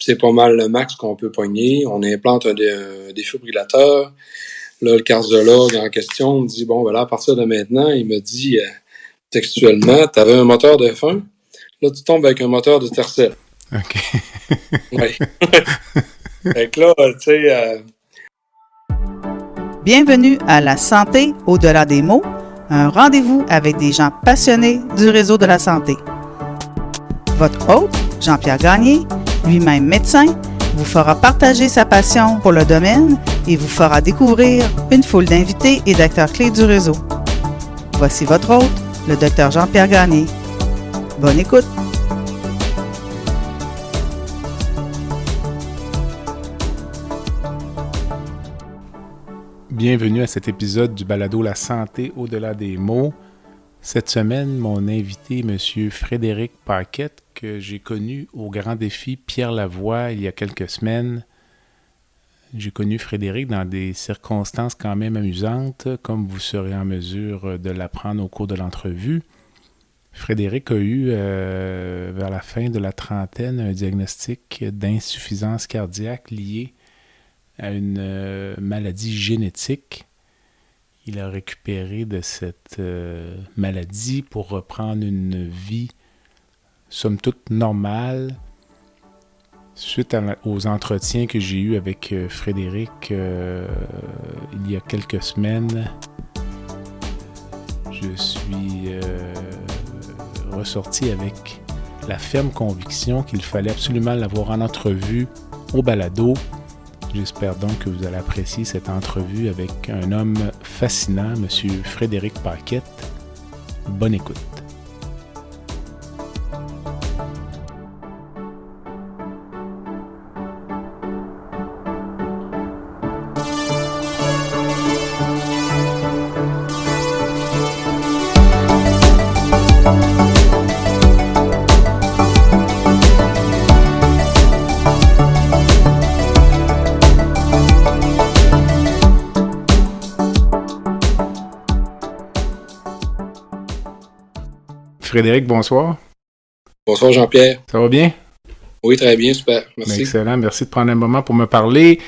c'est pas mal le max qu'on peut pogner. On implante un défibrillateur. Là, le cardiologue en question me dit, bon, voilà, à partir de maintenant, il me dit textuellement, tu avais un moteur de F1, là, tu tombes avec un moteur de Tercel. OK. Oui. Fait que là, tu sais... Bienvenue à La santé au-delà des mots, un rendez-vous avec des gens passionnés du réseau de la santé. Votre hôte, Jean-Pierre Gagné, lui-même médecin, vous fera partager sa passion pour le domaine et vous fera découvrir une foule d'invités et d'acteurs clés du réseau. Voici votre hôte, le Dr Jean-Pierre Gagné. Bonne écoute! Bienvenue à cet épisode du balado La santé au-delà des mots. Cette semaine, mon invité, M. Frédéric Paquette, que j'ai connu au Grand Défi Pierre Lavoie il y a quelques semaines. J'ai connu Frédéric dans des circonstances quand même amusantes, comme vous serez en mesure de l'apprendre au cours de l'entrevue. Frédéric a eu, vers la fin de la trentaine, un diagnostic d'insuffisance cardiaque lié à une maladie génétique. Il a récupéré de cette maladie pour reprendre une vie, somme toute, normale. Suite aux entretiens que j'ai eus avec Frédéric il y a quelques semaines, je suis ressorti avec la ferme conviction qu'il fallait absolument l'avoir en entrevue au balado. J'espère donc que vous allez apprécier cette entrevue avec un homme fascinant, M. Frédéric Paquette. Bonne écoute. Frédéric, bonsoir. Bonsoir Jean-Pierre. Ça va bien? Oui, très bien, super. Merci. Excellent, merci de prendre un moment pour me parler.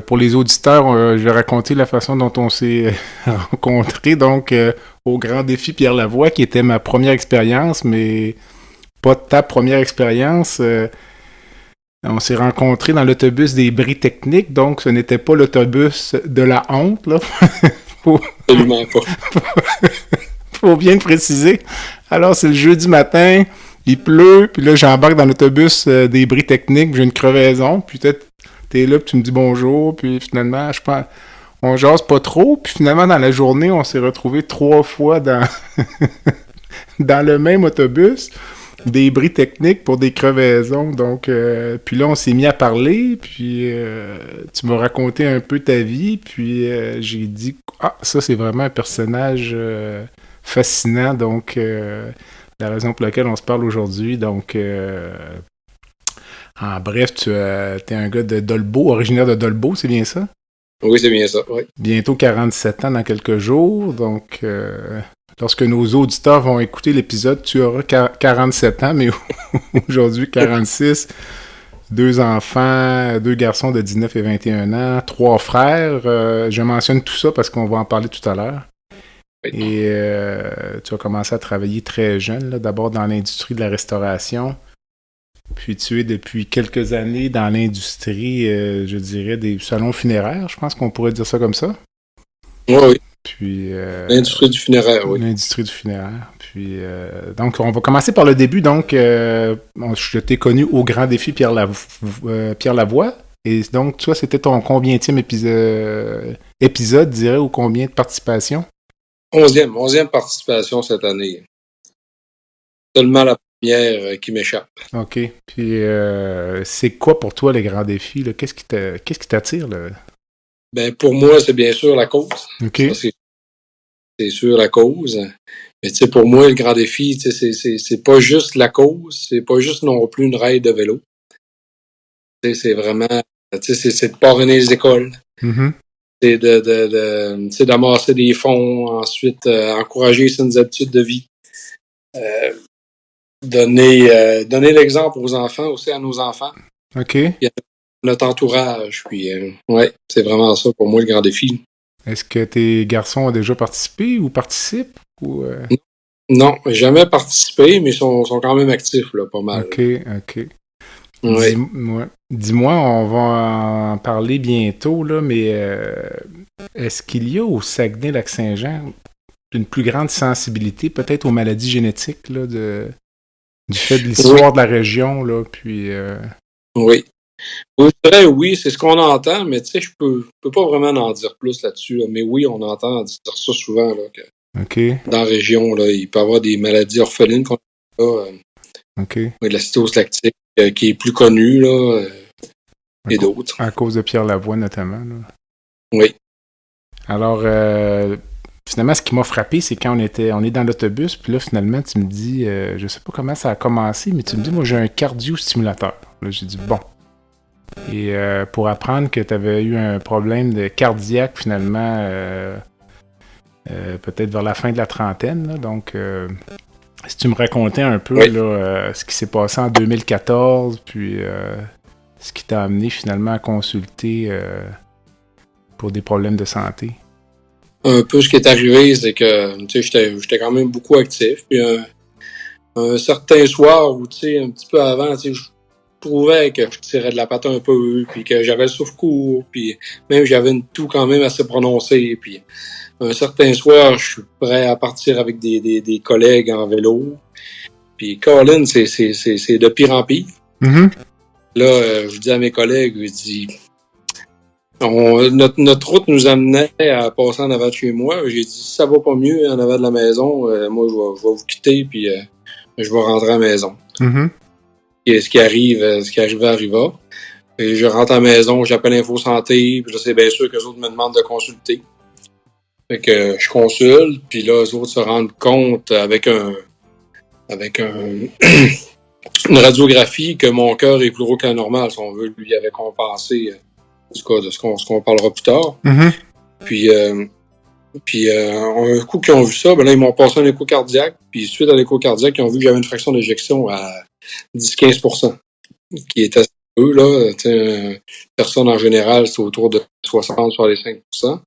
Pour les auditeurs, je vais raconter la façon dont on s'est rencontrés, donc au Grand Défi Pierre Lavoie, qui était ma première expérience, mais pas ta première expérience. On s'est rencontrés dans l'autobus des bris techniques, donc ce n'était pas l'autobus de la honte, là. Absolument pas. Faut bien le préciser. Alors, c'est le jeudi matin, il pleut, puis là, j'embarque dans l'autobus des bris techniques, j'ai une crevaison, puis peut-être t'es là, puis tu me dis bonjour, puis finalement, je pense, on jase pas trop, puis finalement, dans la journée, on s'est retrouvés 3 fois dans le même autobus, des bris techniques pour des crevaisons, donc, puis là, on s'est mis à parler, puis tu m'as raconté un peu ta vie, puis j'ai dit, ça, c'est vraiment un personnage fascinant, donc la raison pour laquelle on se parle aujourd'hui. Donc, en bref, tu es un gars de Dolbeau, originaire de Dolbeau, c'est bien ça? Oui, c'est bien ça, oui. Bientôt 47 ans dans quelques jours, donc lorsque nos auditeurs vont écouter l'épisode, tu auras 47 ans, mais aujourd'hui 46, 2 enfants, 2 garçons de 19 et 21 ans, 3 frères. Je mentionne tout ça parce qu'on va en parler tout à l'heure. Et tu as commencé à travailler très jeune, là, d'abord dans l'industrie de la restauration, puis tu es depuis quelques années dans l'industrie, je dirais, des salons funéraires, je pense qu'on pourrait dire ça comme ça. Oui. Puis, l'industrie du funéraire, oui. L'industrie du funéraire. Puis, donc, on va commencer par le début. Donc, je t'ai connu au Grand Défi Pierre Lavoie. Et donc, toi, c'était ton combienième épisode, dirais, ou combien de participations? 11e participation cette année. Seulement la première qui m'échappe. OK. Puis, c'est quoi pour toi les grands défis, là? Qu'est-ce qui t'attire, là? Ben, pour moi, c'est bien sûr la cause. OK. Ça, c'est sûr la cause. Mais tu sais, pour moi, le grand défi, tu sais, c'est pas juste la cause, c'est pas juste non plus une raide de vélo. Tu sais, c'est vraiment, tu sais, c'est de parrainer les écoles. Mm-hmm. C'est d'amasser des fonds, ensuite encourager certaines habitudes de vie, donner l'exemple aux enfants, aussi à nos enfants. OK. Puis notre entourage. Puis, ouais, c'est vraiment ça pour moi le grand défi. Est-ce que tes garçons ont déjà participé ou participent? Ou, Non, jamais participé, mais ils sont quand même actifs, là, pas mal. OK, OK. Ouais. Dis-moi, on va en parler bientôt, là, mais est-ce qu'il y a au Saguenay-Lac-Saint-Jean une plus grande sensibilité peut-être aux maladies génétiques là, du fait de l'histoire de la région, là, puis... Oui. Oui, je dirais oui, c'est ce qu'on entend, mais tu sais, je peux pas vraiment en dire plus là-dessus. Là. Mais oui, on entend dire ça souvent, là, que dans la région, là, il peut y avoir des maladies orphelines qu'on a, de la cystose lactique, qui est plus connue, là, et d'autres. À cause de Pierre Lavoie, notamment. Là. Oui. Alors, finalement, ce qui m'a frappé, c'est quand on est dans l'autobus, puis là, finalement, tu me dis, je sais pas comment ça a commencé, mais tu me dis, moi, j'ai un cardio-stimulateur. Là, j'ai dit, bon. Et pour apprendre que tu avais eu un problème de cardiaque, finalement, peut-être vers la fin de la trentaine, là, donc... si tu me racontais un peu là, ce qui s'est passé en 2014, puis ce qui t'a amené finalement à consulter pour des problèmes de santé. Un peu ce qui est arrivé, c'est que j'étais quand même beaucoup actif. Puis un certain soir où, un petit peu avant, je trouvais que je tirais de la patte un peu, puis que j'avais le souffle court, puis même j'avais une toux quand même assez prononcée. Puis un certain soir, je suis prêt à partir avec des collègues en vélo. Puis Colin, c'est de pire en pire. Mm-hmm. Là, je dis à mes collègues, je dis, notre route nous amenait à passer en avant de chez moi. J'ai dit, si ça va pas mieux en avant de la maison, moi, je vais vous quitter, puis je vais rentrer à la maison. Mm-hmm. Et ce qui arriva. Et je rentre à la maison, j'appelle Info Santé, puis là, c'est bien sûr que les autres me demandent de consulter. Fait que je consulte, puis là, eux autres se rendent compte avec une radiographie que mon cœur est plus gros qu'un normal, si on veut. Lui avait compensé, en tout cas, de ce qu'on parlera plus tard. Mm-hmm. Puis un coup qu'ils ont vu ça, ben là, ils m'ont passé un écho cardiaque, puis suite à l'écho cardiaque, ils ont vu que j'avais une fraction d'éjection à 10-15%, qui est assez peu, là. Une personne en général, c'est autour de 60-65%.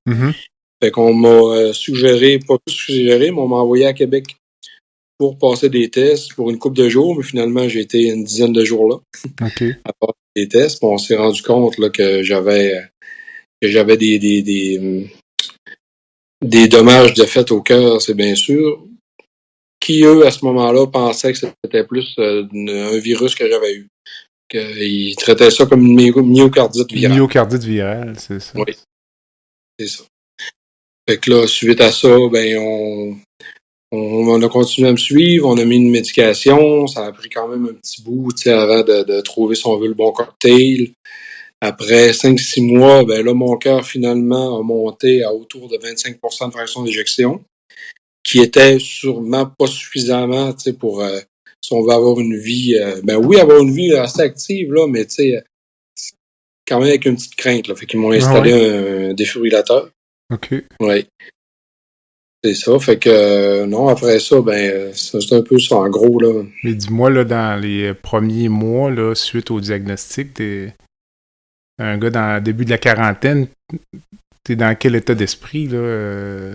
Mm-hmm. Fait qu'on m'a pas plus suggéré, mais on m'a envoyé à Québec pour passer des tests pour une couple de jours, mais finalement, j'ai été une dizaine de jours là. OK. À passer des tests, puis on s'est rendu compte là, que j'avais des dommages de fait au cœur, c'est bien sûr, qui, eux, à ce moment-là, pensaient que c'était plus un virus que j'avais eu. Ils traitaient ça comme une myocardite virale. Myocardite virale, c'est ça. Oui, c'est ça. Fait que là, suite à ça, ben on a continué à me suivre, on a mis une médication, ça a pris quand même un petit bout, avant de trouver, si on veut, le bon cocktail. Après 5-6 mois, ben là, mon cœur, finalement, a monté à autour de 25% de fraction d'éjection, qui était sûrement pas suffisamment, pour, si on veut avoir une vie, avoir une vie assez active, là, mais quand même avec une petite crainte, là. Fait qu'ils m'ont installé un défibrillateur. OK. Oui. C'est ça, fait que non, après ça, c'est un peu ça, en gros, là. Mais dis-moi, là, dans les premiers mois, là, suite au diagnostic, t'es un gars dans le début de la quarantaine, t'es dans quel état d'esprit, là?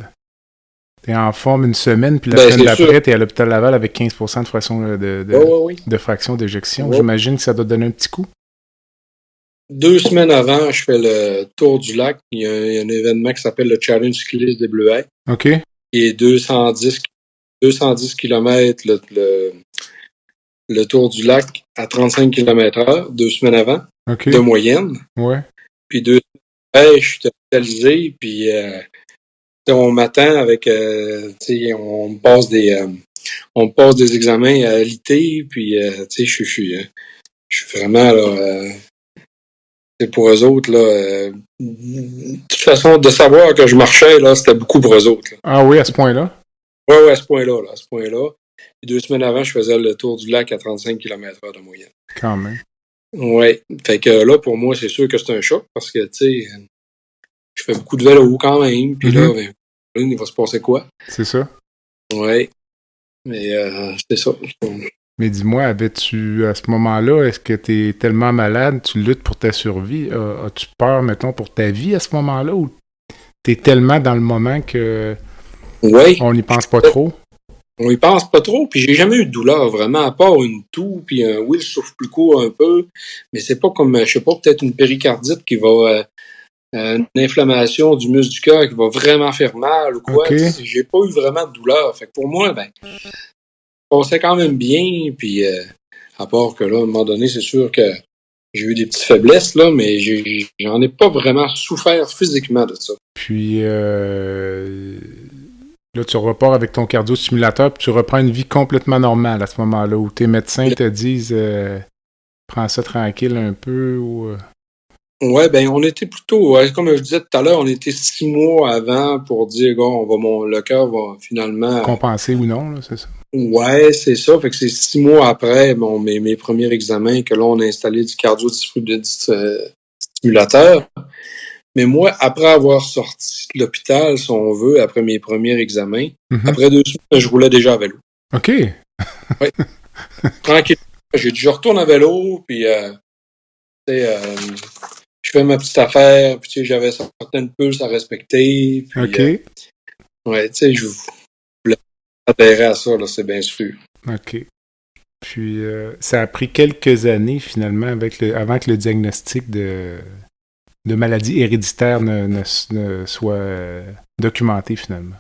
T'es en forme une semaine, puis la semaine d'après, t'es à l'hôpital Laval avec 15% de fraction de fraction d'éjection. Oui. J'imagine que ça doit te donner un petit coup. 2 semaines avant, je fais le tour du lac. Il y a un événement qui s'appelle le Challenge cycliste des Bleuets. OK. Et 210 km le tour du lac à 35 km/h, 2 semaines avant, de moyenne. Ouais. Puis 2 semaines après, je suis hospitalisé, puis on m'attend avec, on me passe des examens à l'IT, puis je suis vraiment là. C'est pour eux autres, là. De toute façon, de savoir que je marchais, là, c'était beaucoup pour eux autres. Là. Ah oui, à ce point-là? Oui, à ce point-là, à ce point-là. Et 2 semaines avant, je faisais le tour du lac à 35 km/h de moyenne. Quand même. Oui. Fait que là, pour moi, c'est sûr que c'est un choc parce que, je fais beaucoup de vélo quand même. Puis là, il va se passer quoi? C'est ça. Oui. Mais c'est ça. Mais dis-moi, avais-tu, à ce moment-là, est-ce que tu es tellement malade, tu luttes pour ta survie? As-tu peur, mettons, pour ta vie à ce moment-là, ou tu es tellement dans le moment que Oui, on n'y pense pas trop? on y pense pas trop, puis j'ai jamais eu de douleur, vraiment, à part une toux, puis oui, le souffle plus court un peu, mais c'est pas comme, je sais pas, peut-être une péricardite qui va, une inflammation du muscle du cœur qui va vraiment faire mal ou quoi. OK. J'ai pas eu vraiment de douleur. Fait que pour moi, ben, ça passait quand même bien, puis à part que là, à un moment donné, c'est sûr que j'ai eu des petites faiblesses, là, mais j'en ai pas vraiment souffert physiquement de ça. Puis là, tu repars avec ton cardio-stimulateur, puis tu reprends une vie complètement normale à ce moment-là, où tes médecins te disent prends ça tranquille un peu, ou... Ouais, ben on était plutôt, comme je disais tout à l'heure, on était 6 mois avant pour dire, gars, le cœur va finalement. Compenser ou non, là, c'est ça? Ouais, c'est ça. Fait que c'est 6 mois après mes premiers examens que là, on a installé du cardio-stimulateur. Mais moi, après avoir sorti de l'hôpital, si on veut, après mes premiers examens, après 2 semaines, je roulais déjà à vélo. OK. Ouais. Tranquille. J'ai dit, je retourne à vélo, puis je fais ma petite affaire, puis j'avais certaines pulses à respecter, puis OK. ouais, je voulais adhérer à ça, là, c'est bien sûr. OK. Puis, ça a pris quelques années, finalement, avant que le diagnostic de maladie héréditaire ne soit documenté, finalement.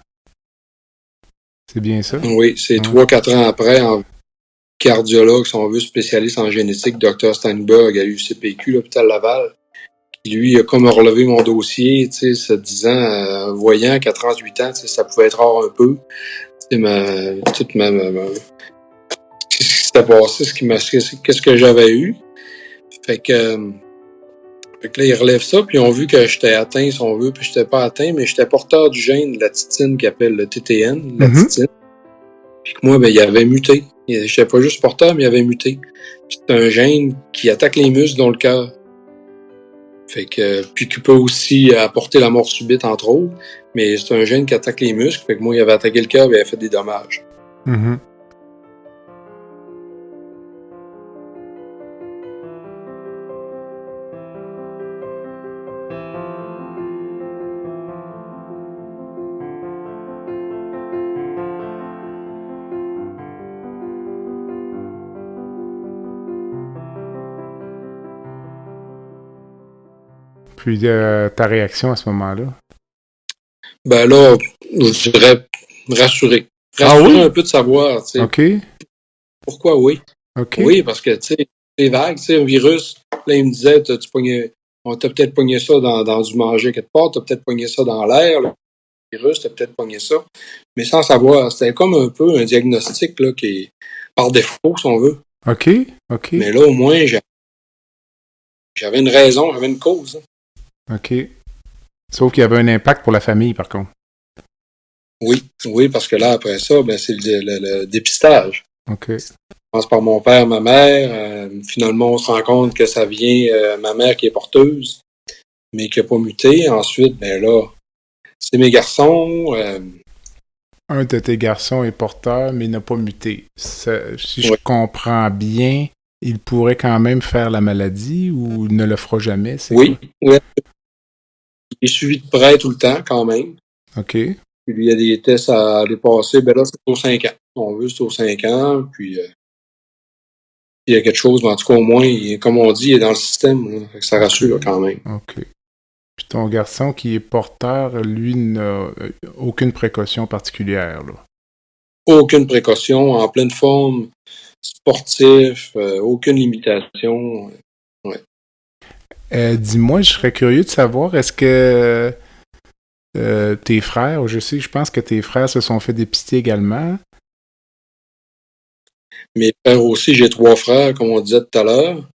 C'est bien ça? Oui, c'est 3-4 ans après, en cardiologue, si on veut, spécialiste en génétique, Dr. Steinberg à l'UCPQ, l'hôpital Laval. Lui, il a comme relevé mon dossier, se disant, voyant qu'à 38 ans, ça pouvait être rare un peu. Toute ma ce qui s'était passé, qu'est-ce que j'avais eu. Fait que là, ils relèvent ça, puis ils ont vu que j'étais atteint, si on veut, puis j'étais pas atteint, mais j'étais porteur du gène de la titine qu'ils appellent le TTN, la titine. Puis que moi, ben, il avait muté. J'étais pas juste porteur, mais il avait muté. C'est un gène qui attaque les muscles, dont le cœur. Fait que, puis qui peut aussi apporter la mort subite, entre autres. Mais c'est un gène qui attaque les muscles. Fait que moi, il avait attaqué le cœur et il avait fait des dommages. Puis, ta réaction à ce moment-là? Ben là, je dirais rassurer. Rassurer un peu de savoir, tu sais. OK. Pourquoi oui? OK. Oui, parce que, tu sais, c'est vague, tu sais, un virus, là, il me disait, on t'a peut-être pogné ça dans du manger quelque part, t'as peut-être pogné ça dans l'air, le virus, t'as peut-être pogné ça. Mais sans savoir, c'était comme un peu un diagnostic, là, qui est par défaut, si on veut. OK. OK. Mais là, au moins, j'avais une raison, j'avais une cause. OK. Sauf qu'il y avait un impact pour la famille, par contre. Oui, parce que là, après ça, ben, c'est le dépistage. OK. Je commence par mon père, ma mère. Finalement, on se rend compte que ça vient ma mère qui est porteuse, mais qui n'a pas muté. Ensuite, ben là, c'est mes garçons. Un de tes garçons est porteur, mais n'a pas muté. Si je comprends bien, il pourrait quand même faire la maladie ou ne le fera jamais? Oui. Il est suivi de près tout le temps, quand même. OK. Puis lui, il y a des tests à aller passer. Ben là, c'est aux 5 ans. On veut, c'est aux 5 ans. Puis, il y a quelque chose, mais en tout cas, au moins, comme on dit, il est dans le système. Là, fait que ça rassure quand même. OK. Puis ton garçon qui est porteur, lui, n'a aucune précaution particulière, là. Aucune précaution, en pleine forme, sportif, aucune limitation. Ouais. Dis-moi, je serais curieux de savoir, est-ce que tes frères, je pense que tes frères se sont fait dépister également? Mes frères aussi, j'ai 3 frères, comme on disait tout à l'heure.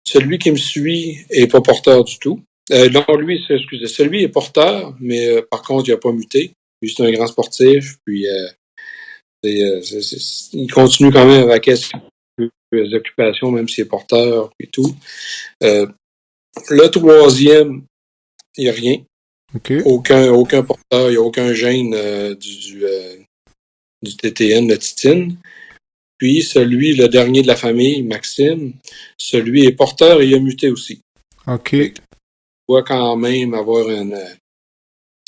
Celui qui me suit est pas porteur du tout. Non, excusez, celui est porteur, mais par contre, il n'a pas muté. Lui, c'est un grand sportif, puis il continue quand même avec ses occupations, même s'il est porteur et tout. Le troisième, il n'y a rien. Okay. Aucun porteur, il n'y a aucun gène du TTN, la titine. Puis celui, le dernier de la famille, Maxime, celui est porteur et il a muté aussi. OK. Il doit quand même avoir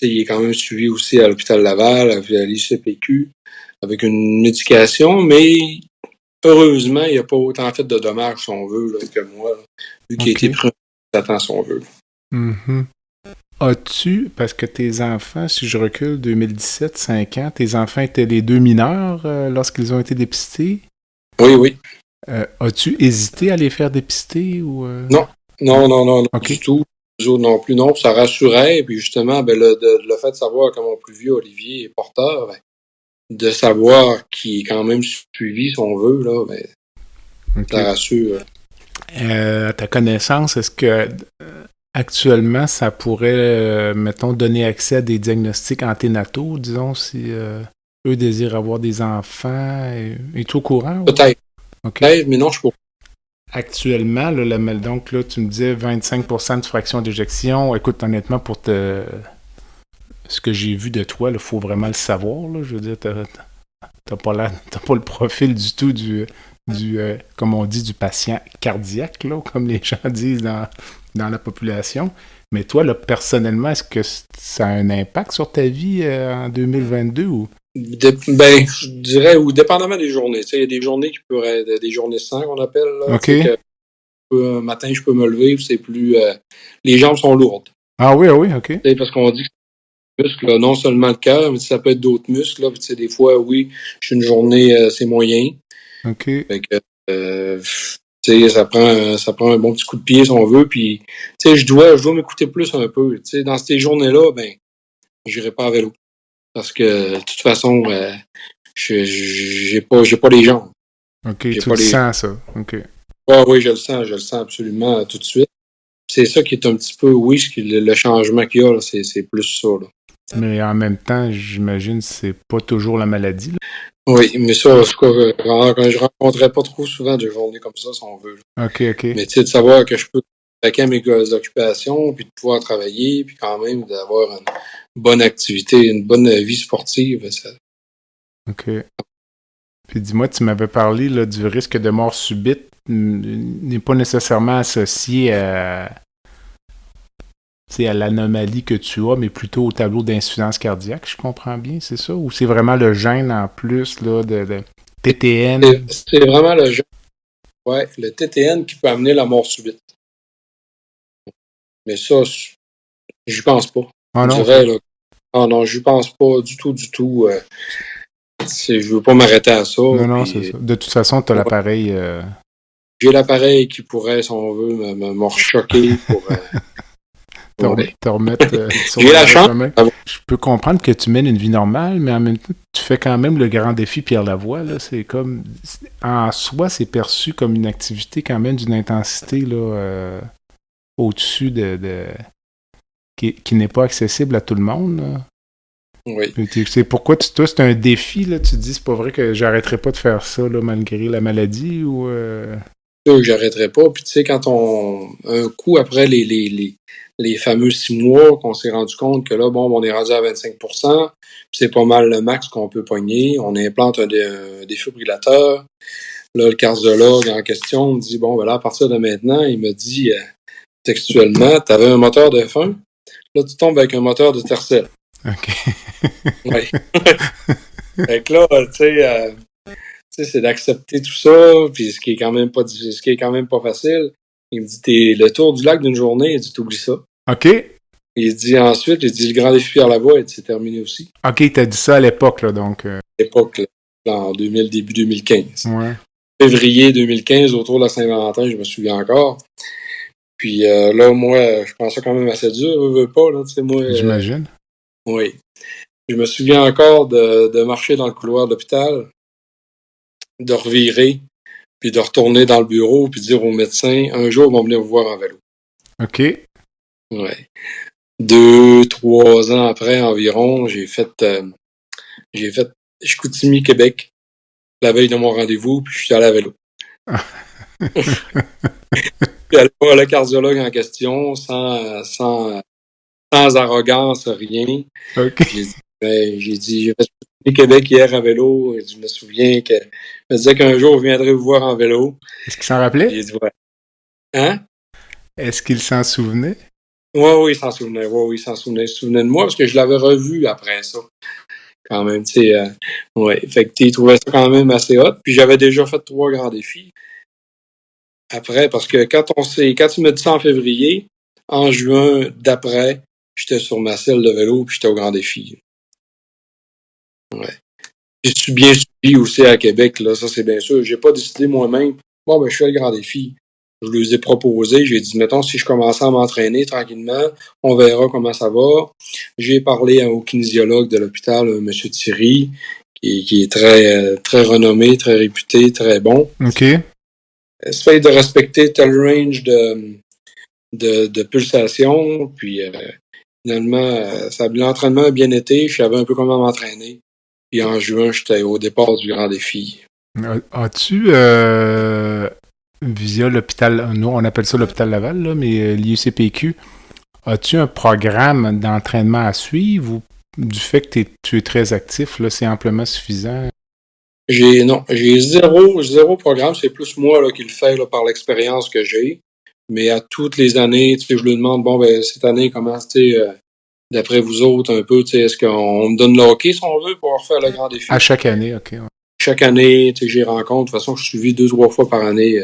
il est quand même suivi aussi à l'hôpital Laval, à l'ICPQ, avec une médication, mais heureusement, il n'y a pas autant fait de dommages, si on veut, là, que moi, là, vu qu'il a été pris en temps, si on veut. Mm-hmm. As-tu, parce que tes enfants, si je recule 2017, 5 ans, tes enfants étaient les 2 mineurs lorsqu'ils ont été dépistés? Oui. As-tu hésité à les faire dépister ou Non, okay. Du tout. Les autres non plus, non. Ça rassurait. Puis justement, le fait de savoir que mon plus vieux, Olivier, est porteur, de savoir qu'il est quand même suivi, si on veut, là, ça rassure. À ta connaissance, est-ce que actuellement, ça pourrait, mettons, donner accès à des diagnostics anténataux, disons, si eux désirent avoir des enfants? Es-tu au courant? Peut-être. Okay. Peut-être, mais non, je ne sais pas. Actuellement, là, donc là, tu me disais 25% de fraction d'éjection. Écoute, honnêtement, pour ce que j'ai vu de toi, il faut vraiment le savoir. Là. Je veux dire, t'as pas le profil du tout du comme on dit, du patient cardiaque, là, comme les gens disent dans la population. Mais toi, là, personnellement, est-ce que ça a un impact sur ta vie en 2022 ou? Je dirais, ou dépendamment des journées. Il y a des journées qui pourraient être des journées sans qu'on appelle. Là, OK. Un matin, je peux me lever, c'est plus. Les jambes sont lourdes. Ah oui, OK. Parce qu'on dit que c'est un muscle, là, non seulement le cœur, mais ça peut être d'autres muscles. Là, des fois, oui, je suis une journée, c'est moyen. OK. Fait que, ça prend un bon petit coup de pied si on veut. Puis, je dois m'écouter plus un peu. Dans ces journées-là, j'irai pas à vélo. Parce que, de toute façon, j'ai pas les jambes. OK, tu le sens, ça. OK. Oui, je le sens absolument tout de suite. C'est ça qui est un petit peu, oui, le changement qu'il y a, là, c'est plus ça. Là. Mais en même temps, j'imagine que c'est pas toujours la maladie. Là. Oui, mais ça, je rencontrais pas trop souvent de journées comme ça, si on veut. Là. OK. Mais de savoir que je peux attaquer à mes occupations, puis de pouvoir travailler, puis quand même d'avoir une bonne activité, une bonne vie sportive. Ça... OK. Puis dis-moi, tu m'avais parlé là, du risque de mort subite n'est pas nécessairement associé à l'anomalie que tu as, mais plutôt au tableau d'insuffisance cardiaque, je comprends bien, c'est ça? Ou c'est vraiment le gène en plus là, de TTN? C'est vraiment le gène. Ouais, le TTN qui peut amener la mort subite. Mais ça, j'y pense pas. Ah non, non, j'y pense pas du tout. Je veux pas m'arrêter à ça. Non, c'est ça. De toute façon, tu as l'appareil. J'ai l'appareil qui pourrait, si on veut, me choquer pour. te remettre sur J'ai la chance. Je peux comprendre que tu mènes une vie normale, mais en même temps, tu fais quand même le grand défi Pierre Lavoie. Là. C'est comme. En soi, c'est perçu comme une activité quand même d'une intensité là, au-dessus qui n'est pas accessible à tout le monde. Là. Oui. C'est pourquoi toi, c'est un défi, là, tu te dis, c'est pas vrai que j'arrêterai pas de faire ça, là, malgré la maladie, ou... Que j'arrêterai pas, puis tu sais, quand un coup après les fameux 6 mois, qu'on s'est rendu compte que là, on est rendu à 25%, puis c'est pas mal le max qu'on peut pogner, on implante un défibrillateur, là, le cardiologue en question me dit, là, à partir de maintenant, il me dit, textuellement, t'avais un moteur de F1, là, tu tombes avec un moteur de Tercel. OK. Oui. Fait que là, tu sais, c'est d'accepter tout ça, puis ce qui est quand même pas facile. Il me dit, t'es le tour du lac d'une journée, il dit, t'oublies ça. OK. Il dit ensuite, le grand défi Pierre Lavoie, c'est terminé aussi. OK, t'as dit ça à l'époque, là, donc. À l'époque, là, en début 2015. Ouais. Février 2015, autour de la Saint-Valentin, je me souviens encore. Puis là, moi, je pensais quand même assez dur, je veux pas, là, tu sais, moi. J'imagine. Oui. Je me souviens encore de marcher dans le couloir de l'hôpital, de revirer, puis de retourner dans le bureau, puis dire aux médecins, un jour, ils vont venir vous voir en vélo. OK. Ouais. 2-3 ans après environ, j'ai fait Chicoutimi, Québec, la veille de mon rendez-vous, puis je suis allé à vélo. Puis aller voir le cardiologue en question, sans arrogance, rien. OK. J'ai fait Québec hier à vélo. Je me souviens que me disait qu'un jour, je viendrai vous voir en vélo. Est-ce qu'il s'en rappelait? J'ai dit, ouais. Hein? Est-ce qu'il s'en souvenait? Oui, il s'en souvenait. Oui, il s'en souvenait. Il se souvenait de moi parce que je l'avais revu après ça. Quand même, tu sais. Ouais. Fait que il trouvait ça quand même assez hot. Puis j'avais déjà fait 3 grands défis. Après, parce que quand il m'a dit ça en février, en juin d'après, j'étais sur ma selle de vélo puis j'étais au grand défi. Ouais. Je suis bien suivi aussi à Québec, là, ça c'est bien sûr. J'ai pas décidé moi-même, bon ben je fais le grand défi. Je leur ai proposé, j'ai dit, mettons, si je commençais à m'entraîner tranquillement, on verra comment ça va. J'ai parlé au kinésiologue de l'hôpital, M. Thierry, qui est très, très renommé, très réputé, très bon. OK. Essaye de respecter tel range de pulsation, puis finalement, l'entraînement a bien été, je savais un peu comment m'entraîner. Puis en juin, j'étais au départ du grand défi. As-tu, via l'hôpital, nous on appelle ça l'hôpital Laval, là, mais l'IUCPQ, as-tu un programme d'entraînement à suivre ou du fait que tu es très actif, là, c'est amplement suffisant? J'ai zéro programme. C'est plus moi là, qui le fais là, par l'expérience que j'ai. Mais à toutes les années, tu sais, je lui demande, bon, ben cette année, comment, tu sais, d'après vous autres, un peu, tu sais, est-ce qu'on me donne le hockey, si on veut, pour faire le grand défi? À chaque année, OK. Ouais. Chaque année, tu sais, j'y rencontre. De toute façon, je suis suivi 2-3 fois par année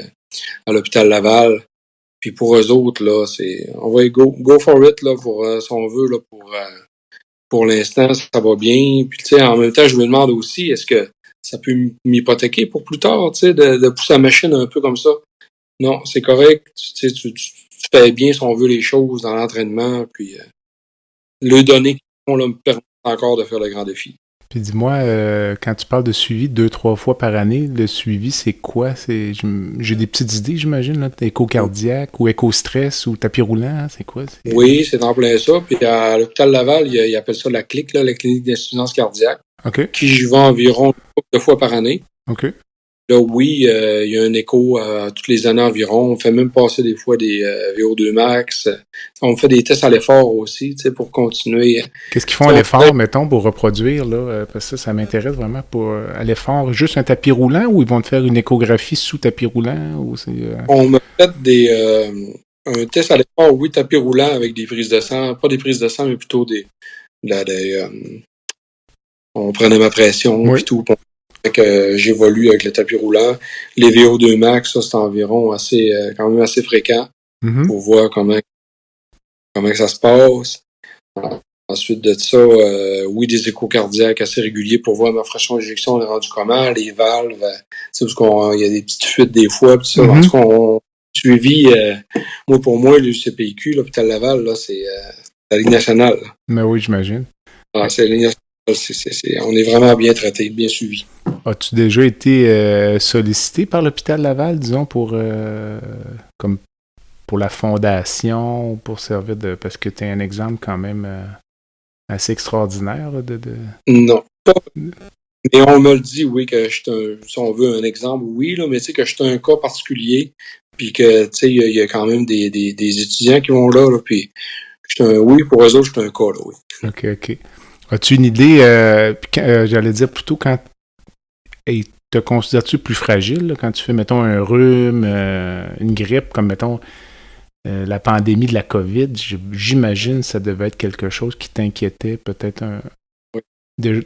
à l'hôpital Laval. Puis pour eux autres, là, on va go for it, là, pour, si on veut, là, pour l'instant, ça va bien. Puis, tu sais, en même temps, je me demande aussi, est-ce que ça peut m'hypothéquer pour plus tard, tu sais, de pousser la machine un peu comme ça? Non, c'est correct. Tu sais, tu fais bien, si on veut, les choses dans l'entraînement, puis le donner qu'on me permet encore de faire le grand défi. Puis dis-moi, quand tu parles de suivi 2-3 fois par année, le suivi, c'est quoi? J'ai des petites idées, j'imagine, là, écho cardiaque ou écho stress ou tapis roulant, c'est quoi? Oui, c'est en plein ça. Puis à l'hôpital Laval, ils appellent ça la CLIC, là, la clinique d'insuffisance cardiaque. OK. Qui j'y vais environ 2 fois par année. OK. Là, oui, il y a un écho toutes les années environ. On fait même passer des fois des VO2 max. On fait des tests à l'effort aussi, tu sais, pour continuer. Qu'est-ce qu'ils font à l'effort, mettons, pour reproduire, là? Parce que ça m'intéresse vraiment pour à l'effort. Juste un tapis roulant ou ils vont te faire une échographie sous tapis roulant? Ou On me fait un test à l'effort, oui, tapis roulant avec des prises de sang. Pas des prises de sang, mais plutôt on prenait ma pression et tout. Que j'évolue avec le tapis roulant. Les VO2 max, ça, c'est environ quand même assez fréquent pour voir comment ça se passe. Ensuite de ça, oui, des échos cardiaques assez réguliers pour voir ma fraction d'éjection est rendue comment, les valves, parce qu'il y a des petites fuites des fois, puis ça. En tout cas, on suivi, pour moi, l'UCPQ, l'hôpital Laval, là, c'est la Ligue nationale. Mais oui, j'imagine. C'est la Ligue nationale. On est vraiment bien traité, bien suivi. As-tu déjà été sollicité par l'hôpital Laval, disons, pour la fondation, pour servir parce que tu es un exemple quand même assez extraordinaire là, Non, pas. Mais on me le dit, oui, que si on veut un exemple, oui, là, mais tu sais que je suis un cas particulier, puis que, tu sais, il y a quand même des étudiants qui vont là, puis oui, pour eux autres, je suis un cas, là, oui. OK. As-tu une idée, j'allais dire plutôt quand te considères-tu plus fragile là, quand tu fais, mettons, un rhume, une grippe, comme, mettons, la pandémie de la COVID, j'imagine que ça devait être quelque chose qui t'inquiétait peut-être Oui.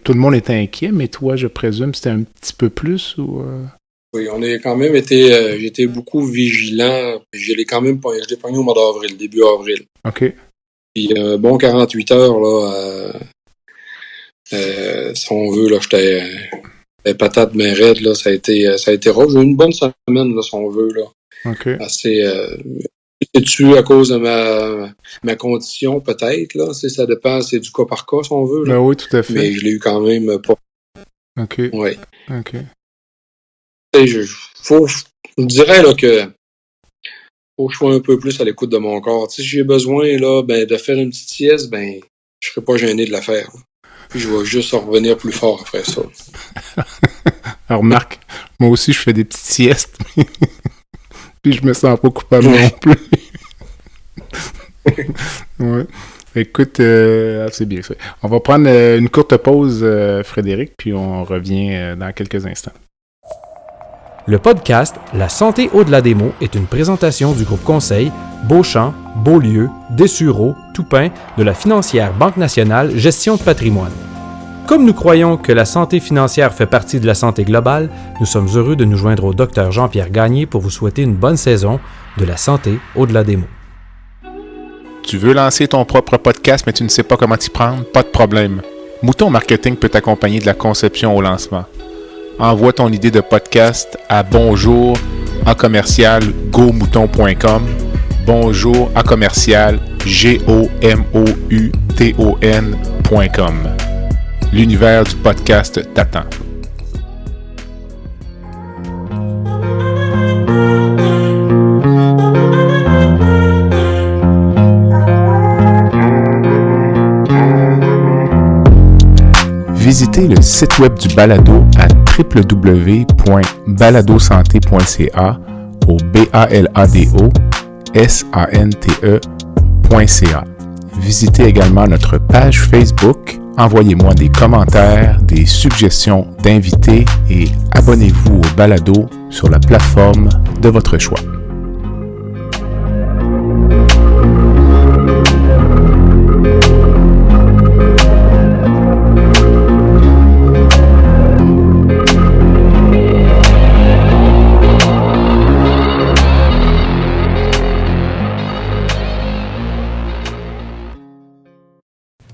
Tout le monde était inquiet, mais toi, je présume, c'était un petit peu plus ou... Oui, on a quand même été... j'étais beaucoup vigilant. Je l'ai pogné au mois d'avril, début avril. OK. Puis, bon 48 heures, là... si on veut, là, j'étais patate bien raide, là, ça a été rough. J'ai eu une bonne semaine, là, si on veut, là. OK. Assez, c'est-tu à cause de ma condition, peut-être, là? Ça dépend, c'est du cas par cas, si on veut, là. Ben oui, tout à fait. Mais je l'ai eu quand même pas. OK. Oui. OK. Je dirais, là, que faut que je sois un peu plus à l'écoute de mon corps. Si j'ai besoin, là, de faire une petite sieste, je serai pas gêné de la faire, là. Puis je vais juste revenir plus fort après ça. Alors, Marc, moi aussi, je fais des petites siestes. Puis je me sens pas coupable non plus. Ouais. Écoute, c'est bien fait. On va prendre une courte pause, Frédéric, puis on revient dans quelques instants. Le podcast La santé au-delà des mots est une présentation du groupe conseil Beauchamp, Beaulieu, Dessureau, Toupin de la financière Banque nationale Gestion de patrimoine. Comme nous croyons que la santé financière fait partie de la santé globale, nous sommes heureux de nous joindre au Dr Jean-Pierre Gagné pour vous souhaiter une bonne saison de la santé au-delà des mots. Tu veux lancer ton propre podcast mais tu ne sais pas comment t'y prendre? Pas de problème. Mouton Marketing peut t'accompagner de la conception au lancement. Envoie ton idée de podcast à bonjour@gomouton.com, bonjour@gomouton.com. L'univers du podcast t'attend. Visitez le site web du balado à www.baladosanté.ca au BALADO-SANTE.ca. Visitez également notre page Facebook, envoyez-moi des commentaires, des suggestions d'invités et abonnez-vous au balado sur la plateforme de votre choix.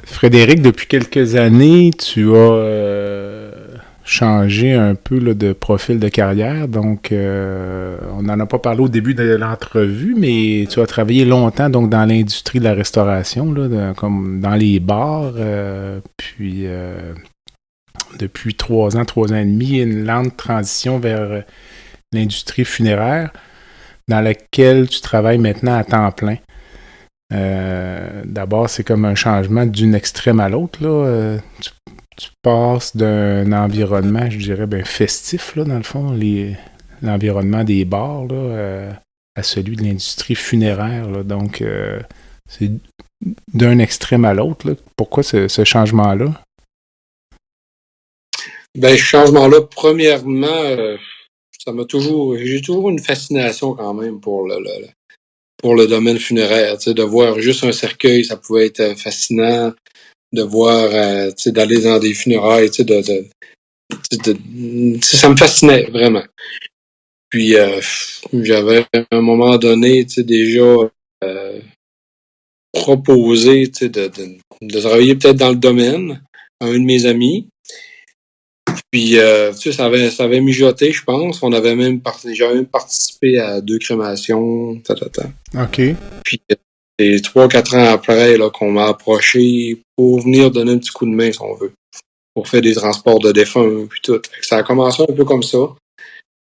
Frédéric, depuis quelques années, tu as changé un peu là, de profil de carrière. Donc, on n'en a pas parlé au début de l'entrevue, mais tu as travaillé longtemps donc, dans l'industrie de la restauration, là, comme dans les bars. Puis, depuis 3 ans et demi, une lente transition vers l'industrie funéraire, dans laquelle tu travailles maintenant à temps plein. D'abord, c'est comme un changement d'une extrême à l'autre. Là. Tu passes d'un environnement, je dirais, festif, là, dans le fond, l'environnement des bars, là, à celui de l'industrie funéraire. Là. Donc, c'est d'un extrême à l'autre. Là. Pourquoi ce changement-là? Ce changement-là, premièrement, j'ai toujours une fascination quand même pour le domaine funéraire, de voir juste un cercueil, ça pouvait être fascinant, de voir, d'aller dans des funérailles, ça me fascinait vraiment. Puis j'avais à un moment donné, déjà proposé, de travailler peut-être dans le domaine à un de mes amis. Puis, ça avait mijoté, je pense. J'avais même participé à 2 crémations. OK. Puis, c'est 3-4 ans après là, qu'on m'a approché pour venir donner un petit coup de main, si on veut, pour faire des transports de défunts, puis tout. Fait que ça a commencé un peu comme ça.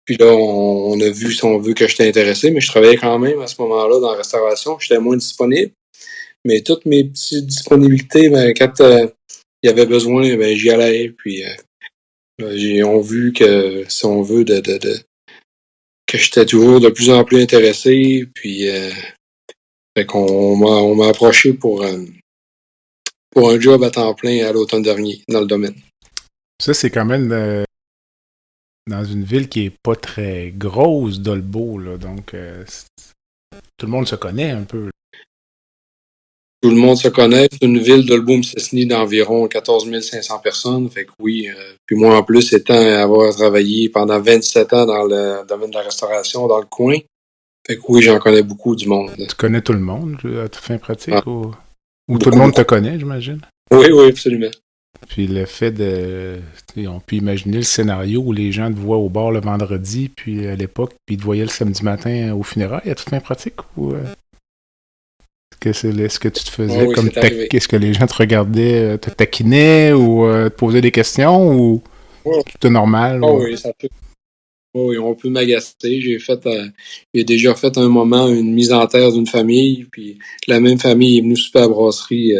Puis là, on a vu, si on veut, que j'étais intéressé, mais je travaillais quand même à ce moment-là dans la restauration. J'étais moins disponible. Mais toutes mes petites disponibilités, quand il y avait besoin, j'y allais. Puis, ils ont vu que, si on veut, que j'étais toujours de plus en plus intéressé, puis fait qu'on m'a approché pour un job à temps plein à l'automne dernier dans le domaine. Ça, c'est quand même dans une ville qui est pas très grosse, Dolbeau, là, donc tout le monde se connaît un peu. Tout le monde se connaît. C'est une ville d'Olbeau-Mistassini d'environ 14 500 personnes. Fait que oui. Puis moi, en plus, avoir travaillé pendant 27 ans dans le domaine de la restauration dans le coin. Fait que oui, j'en connais beaucoup du monde. Tu connais tout le monde, à toute fin pratique? Ou tout le monde te connaît, j'imagine? Oui, absolument. Puis le fait on peut imaginer le scénario où les gens te voient au bar le vendredi, puis à l'époque, puis ils te voyaient le samedi matin au funérailles, à toute fin pratique? Ou... Est-ce que tu te faisais oui, comme est-ce que les gens te regardaient, te taquinaient ou te posaient des questions ou c'était normal? Oui, ça peut. Oui, on peut m'agacer. J'ai déjà fait un moment une mise en terre d'une famille, puis la même famille est venue souper à la brasserie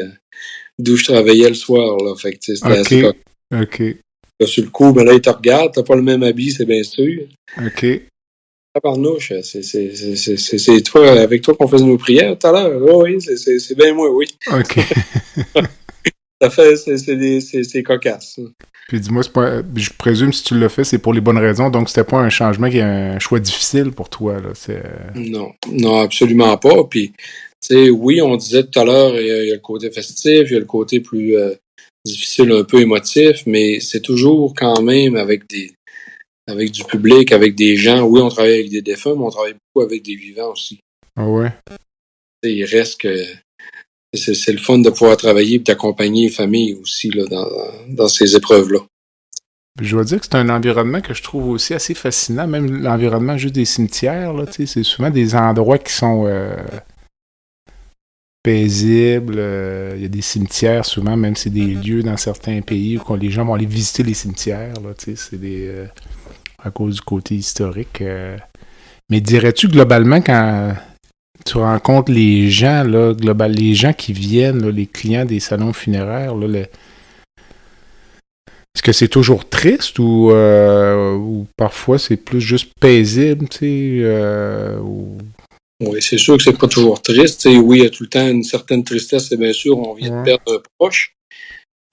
d'où je travaillais le soir. Là. Fait que c'était assez cool. OK. Là, sur le coup, là, ils te regardent, t'as pas le même habit, c'est bien sûr. OK. Tabarnouche, c'est toi, avec toi qu'on faisait nos prières tout à l'heure. Oui, c'est bien moi, oui. OK. Ça fait, c'est cocasse. Puis dis-moi, je présume si tu l'as fait, c'est pour les bonnes raisons, donc c'était pas un changement qui est un choix difficile pour toi, là. Non, non, absolument pas. Puis, tu sais, oui, on disait tout à l'heure, il y a le côté festif, il y a le côté plus difficile, un peu émotif, mais c'est toujours quand même avec du public, avec des gens. Oui, on travaille avec des défunts, mais on travaille beaucoup avec des vivants aussi. Ah ouais? Tu sais, il reste que c'est le fun de pouvoir travailler et d'accompagner les familles aussi là, dans ces épreuves-là. Je dois dire que c'est un environnement que je trouve aussi assez fascinant, même l'environnement juste des cimetières, là, c'est souvent des endroits qui sont paisibles. Il y a des cimetières souvent, même c'est des lieux dans certains pays où les gens vont aller visiter les cimetières, là, c'est à cause du côté historique. Mais dirais-tu globalement quand tu rencontres les gens, là, les gens qui viennent, là, les clients des salons funéraires, là, est-ce que c'est toujours triste ou parfois c'est plus juste paisible, tu sais? Oui, c'est sûr que c'est pas toujours triste. T'sais, oui, il y a tout le temps une certaine tristesse, et bien sûr, on vient de perdre un proche.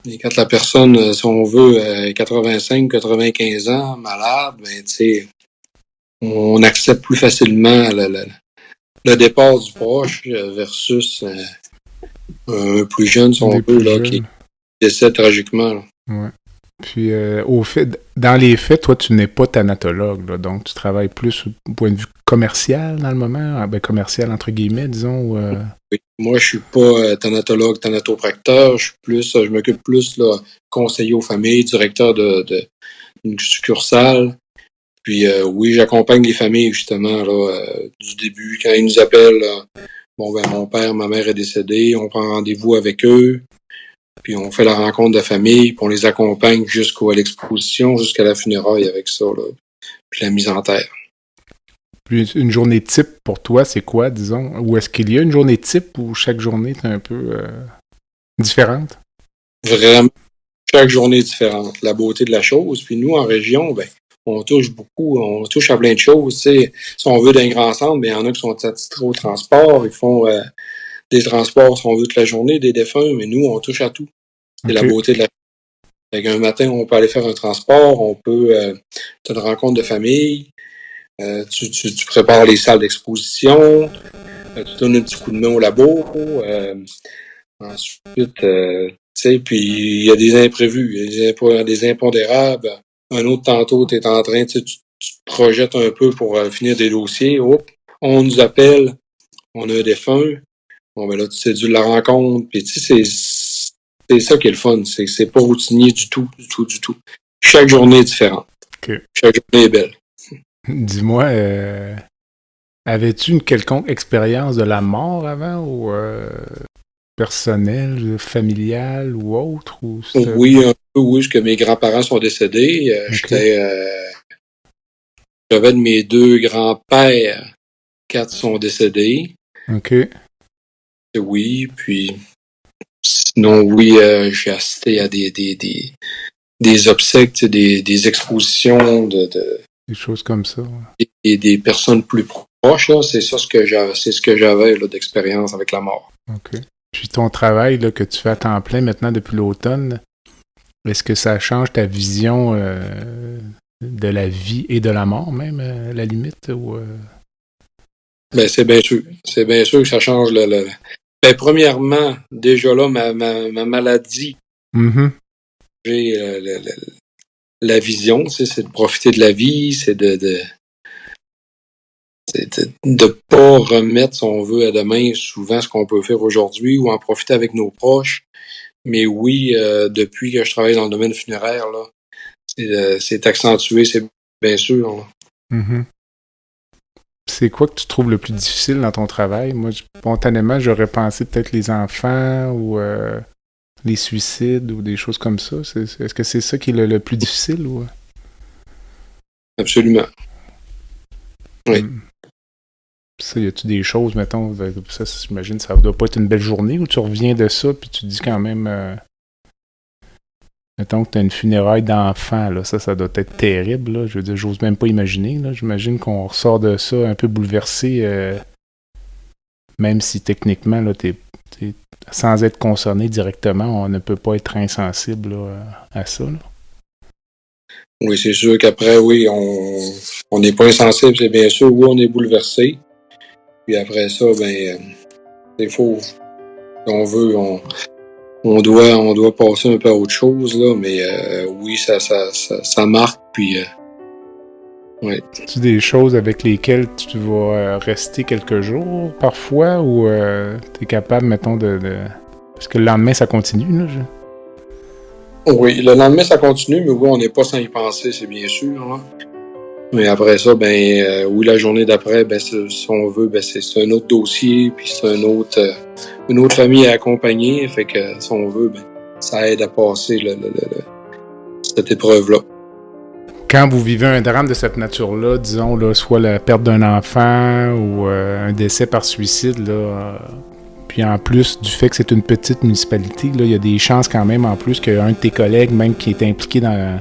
Et quand la personne, si on veut, 85, 95 ans, malade, ben, tu sais, on accepte plus facilement le départ du proche versus un plus jeune, si on veut, là, qui décède tragiquement. Là. Ouais. Puis, dans les faits, toi, tu n'es pas thanatologue, là, donc tu travailles plus au point de vue commercial dans le moment, commercial entre guillemets, disons. Oui. Moi, je suis pas thanatologue, thanatopracteur, je m'occupe plus là, conseiller aux familles, directeur d'une succursale. Puis oui, j'accompagne les familles justement là, du début, quand ils nous appellent. Là, bon ben mon père, ma mère est décédée, on prend rendez-vous avec eux. Puis on fait la rencontre de famille, puis on les accompagne jusqu'à l'exposition, jusqu'à la funéraille avec ça, là. Puis la mise en terre. Puis une journée type pour toi, c'est quoi, disons? Ou est-ce qu'il y a une journée type où chaque journée est un peu différente? Vraiment, chaque journée est différente. La beauté de la chose. Puis nous, en région, ben, on touche à plein de choses. T'sais. Si on veut d'un grand centre, ben, il y en a qui sont attitrés au transport, ils font des transports, si on veut, toute la journée, des défunts, mais nous, on touche à tout. C'est la beauté de la chose. Fait qu'un matin, on peut aller faire un transport, on peut faire une rencontre de famille, tu prépares les salles d'exposition, tu donnes un petit coup de main au labo, ensuite, tu sais, puis il y a des imprévus, il y a des impondérables. Un autre tantôt, tu es en train, tu te projettes un peu pour finir des dossiers, on nous appelle, on a un défunt. Bon, ben là, tu séduis la rencontre. Puis, tu sais, c'est ça qui est le fun. C'est pas routinier du tout. Chaque journée est différente. Okay. Chaque journée est belle. Dis-moi, avais-tu une quelconque expérience de la mort avant ou personnelle, familiale ou autre? Ou oui, un peu, oui, parce que mes grands-parents sont décédés. J'avais de mes 2 grands-pères, 4 sont décédés. OK. Oui, puis sinon, oui, j'ai assisté à des obsèques, des expositions des choses comme ça. Et des personnes plus proches, là, c'est ce que j'avais là, d'expérience avec la mort. OK. Puis ton travail là, que tu fais à temps plein maintenant depuis l'automne, est-ce que ça change ta vision de la vie et de la mort même, à la limite? Ou, Ben, c'est bien sûr. C'est bien sûr que ça change Ben, premièrement, déjà là, ma maladie, j'ai la vision, tu sais, c'est de profiter de la vie, c'est de pas remettre, si on veut, à demain souvent ce qu'on peut faire aujourd'hui ou en profiter avec nos proches. Mais oui, depuis que je travaille dans le domaine funéraire, là, c'est accentué, c'est bien sûr. C'est quoi que tu trouves le plus difficile dans ton travail? Moi, spontanément, j'aurais pensé peut-être les enfants ou les suicides ou des choses comme ça. Est-ce que c'est ça qui est le plus difficile? Ou... Absolument. Oui. Ça, y a-tu des choses, mettons, ça, j'imagine, ça doit pas être une belle journée où tu reviens de ça puis tu dis quand même... Mettons que tu as une funéraille d'enfant, là, ça doit être terrible. Là. Je veux dire, j'ose même pas imaginer. Là. J'imagine qu'on ressort de ça un peu bouleversé, même si techniquement, là, t'es sans être concerné directement, on ne peut pas être insensible là, à ça. Là. Oui, c'est sûr qu'après, oui, on n'est pas insensible, c'est bien sûr. Oui, on est bouleversé. Puis après ça, il faut, si on veut, on doit passer un peu à autre chose, là, mais oui, ça marque, puis ouais. As-tu des choses avec lesquelles tu vas rester quelques jours parfois ou tu es capable, mettons, de... Parce que le lendemain, ça continue, là, Oui, le lendemain, ça continue, mais oui, on n'est pas sans y penser, c'est bien sûr. Hein. Mais après ça, oui, la journée d'après, si on veut, c'est un autre dossier, puis c'est une autre famille à accompagner. Fait que, si on veut, ça aide à passer cette épreuve-là. Quand vous vivez un drame de cette nature-là, disons, là, soit la perte d'un enfant ou un décès par suicide, là, puis en plus du fait que c'est une petite municipalité, là, il y a des chances quand même, en plus, qu'un de tes collègues, même qui est impliqué dans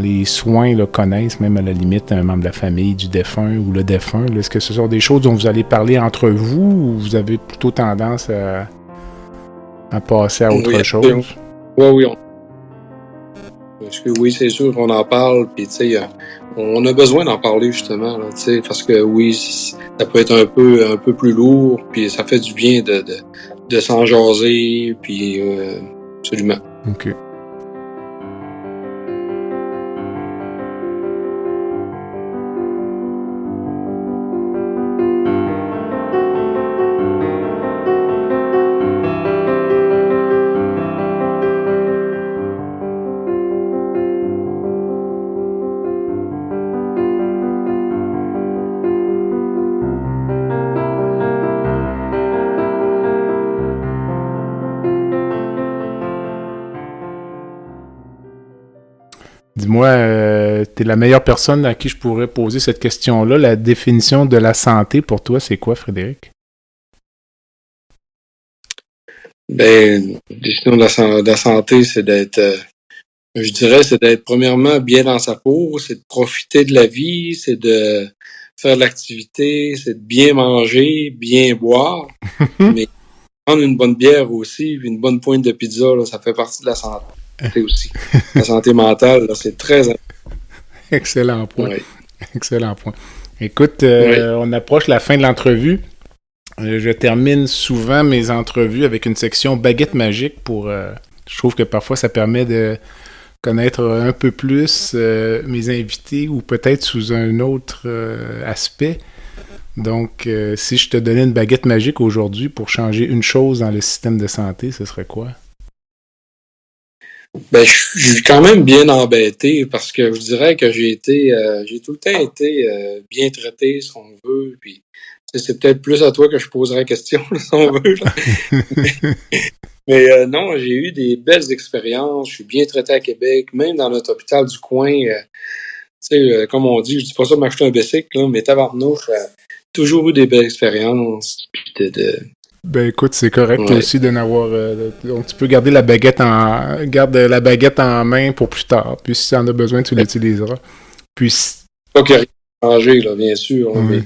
les soins, là, connaissent même à la limite un membre de la famille du défunt ou le défunt. Là. Est-ce que ce sont des choses dont vous allez parler entre vous ou vous avez plutôt tendance à passer à autre chose? Oui. Parce que oui, c'est sûr qu'on en parle, puis tu sais, on a besoin d'en parler justement, là, parce que oui, ça peut être un peu plus lourd, puis ça fait du bien de s'en jaser, puis absolument. OK. Dis-moi, t'es la meilleure personne à qui je pourrais poser cette question-là. La définition de la santé pour toi, c'est quoi, Frédéric? La définition de la santé, c'est d'être, je dirais, c'est d'être premièrement bien dans sa peau, c'est de profiter de la vie, c'est de faire de l'activité, c'est de bien manger, bien boire, mais prendre une bonne bière aussi, puis une bonne pointe de pizza, là, ça fait partie de la santé. Aussi. La santé mentale, là, c'est très important. Excellent point. Oui. Excellent point. Écoute, on approche la fin de l'entrevue. Je termine souvent mes entrevues avec une section baguette magique pour... je trouve que parfois ça permet de connaître un peu plus mes invités ou peut-être sous un autre aspect. Donc, si je te donnais une baguette magique aujourd'hui pour changer une chose dans le système de santé, ce serait quoi? Je suis quand même bien embêté parce que je dirais que j'ai tout le temps été bien traité, si on veut. Puis, c'est peut-être plus à toi que je poserai la question, si on veut. Mais non, j'ai eu des belles expériences. Je suis bien traité à Québec, même dans notre hôpital du coin. Comme on dit, je dis pas ça de m'acheter un bicycle, là, mais tabarnouche, toujours eu des belles expériences. Puis écoute, c'est correct aussi d'en avoir. Donc tu peux garder la baguette en main pour plus tard. Puis si tu en as besoin, tu l'utiliseras. Puis pas qu'il n'y a rien à changer, là, bien sûr, mais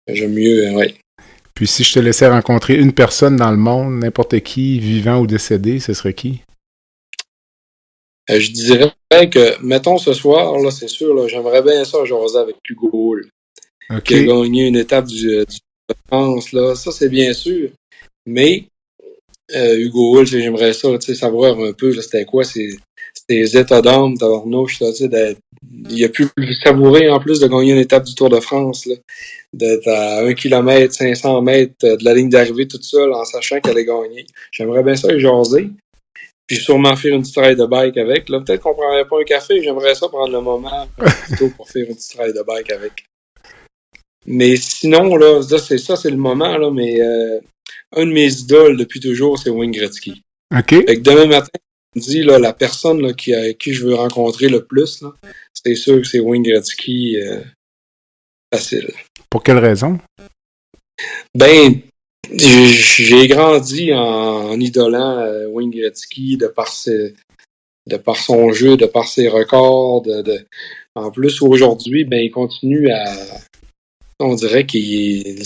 j'aime mieux, Puis si je te laissais rencontrer une personne dans le monde, n'importe qui, vivant ou décédé, ce serait qui? Je dirais que, mettons ce soir, là, c'est sûr, là, j'aimerais bien ça jaser avec Hugo Hull, qui a gagné une étape du Tour de France, là. Ça, c'est bien sûr. Mais Hugo Hull, j'aimerais ça, savoir un peu, là, c'était quoi ses états d'âme, tabarnouche, là, il a pu savourer, en plus de gagner une étape du Tour de France, là, d'être à 1 km, 500 mètres de la ligne d'arrivée toute seule, en sachant qu'elle allait gagner. J'aimerais bien ça y jaser. Puis sûrement faire une petite ride de bike avec. Là, peut-être qu'on prendrait pas un café, j'aimerais ça prendre le moment plutôt pour faire une petite ride de bike avec. Mais sinon, là c'est le moment, là, mais un de mes idoles depuis toujours, c'est Wayne Gretzky. OK. Fait que demain matin, je me dis, là, la personne là, qui je veux rencontrer le plus, là, c'est sûr que c'est Wayne Gretzky facile. Pour quelle raison? J'ai grandi en idolant Wayne Gretzky de par son jeu, de par ses records. En plus, aujourd'hui, il continue à... On dirait qu'il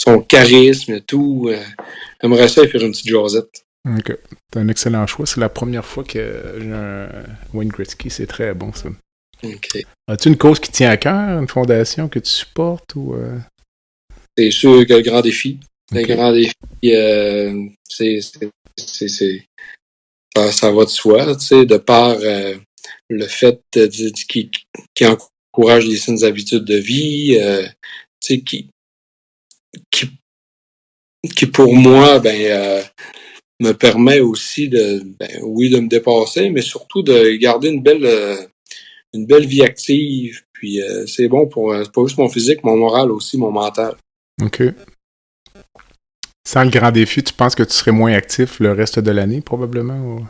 son charisme et tout. J'aimerais ça faire une petite jasette. OK. C'est un excellent choix. C'est la première fois que j'ai un Wayne Gretzky. C'est très bon, ça. OK. As-tu une cause qui te tient à cœur, une fondation que tu supportes ou... C'est sûr que le grand défi. Le OK. grand défi, ça va de soi, tu sais, de par le fait qu'il encourage des saines habitudes de vie, tu sais, qui pour moi, me permet aussi de me dépasser, mais surtout de garder une belle vie active. Puis c'est bon c'est pas juste mon physique, mon moral aussi, mon mental. OK. Sans le grand défi, tu penses que tu serais moins actif le reste de l'année, probablement? Ou...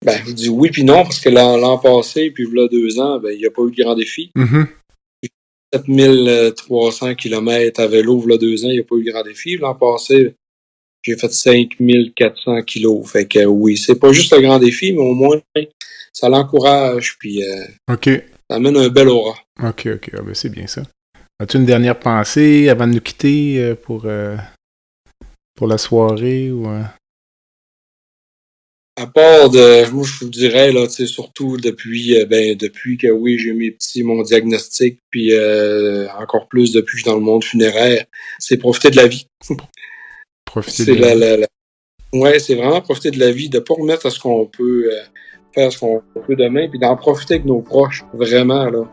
Je dis oui puis non, parce que l'an passé, puis là 2 ans, il n'y a pas eu de grand défi. Mm-hmm. 7300 km à vélo, là 2 ans, il n'y a pas eu de grand défi. L'an passé, j'ai fait 5400 kilos. Fait que oui, c'est pas juste le grand défi, mais au moins, ça l'encourage, puis OK. ça amène un bel aura. OK. Ah, ben c'est bien ça. As-tu une dernière pensée avant de nous quitter pour la soirée ou... À part moi je vous dirais, là, tu sais, surtout depuis que oui, j'ai eu mon diagnostic, puis encore plus depuis que je suis dans le monde funéraire, c'est profiter de la vie. Profiter de la vie. Ouais, c'est vraiment profiter de la vie, de pas remettre à ce qu'on peut faire ce qu'on peut demain, puis d'en profiter avec nos proches, vraiment, là.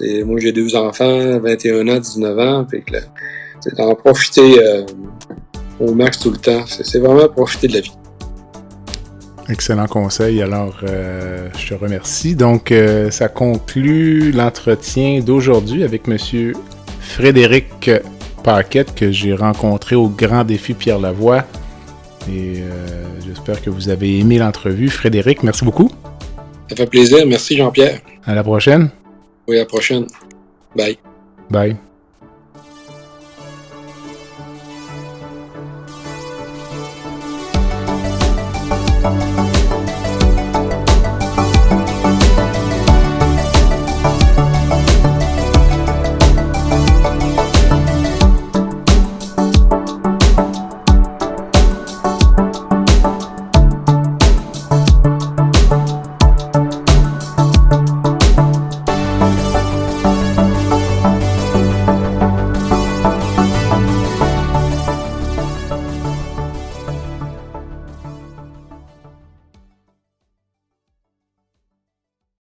Moi, j'ai 2 enfants, 21 ans, 19 ans, fait que là, c'est d'en profiter au max tout le temps. C'est vraiment profiter de la vie. Excellent conseil. Alors, je te remercie. Donc, ça conclut l'entretien d'aujourd'hui avec M. Frédéric Paquette que j'ai rencontré au Grand Défi Pierre Lavoie. Et j'espère que vous avez aimé l'entrevue. Frédéric, merci beaucoup. Ça fait plaisir. Merci, Jean-Pierre. À la prochaine. Oui, à la prochaine. Bye. Bye.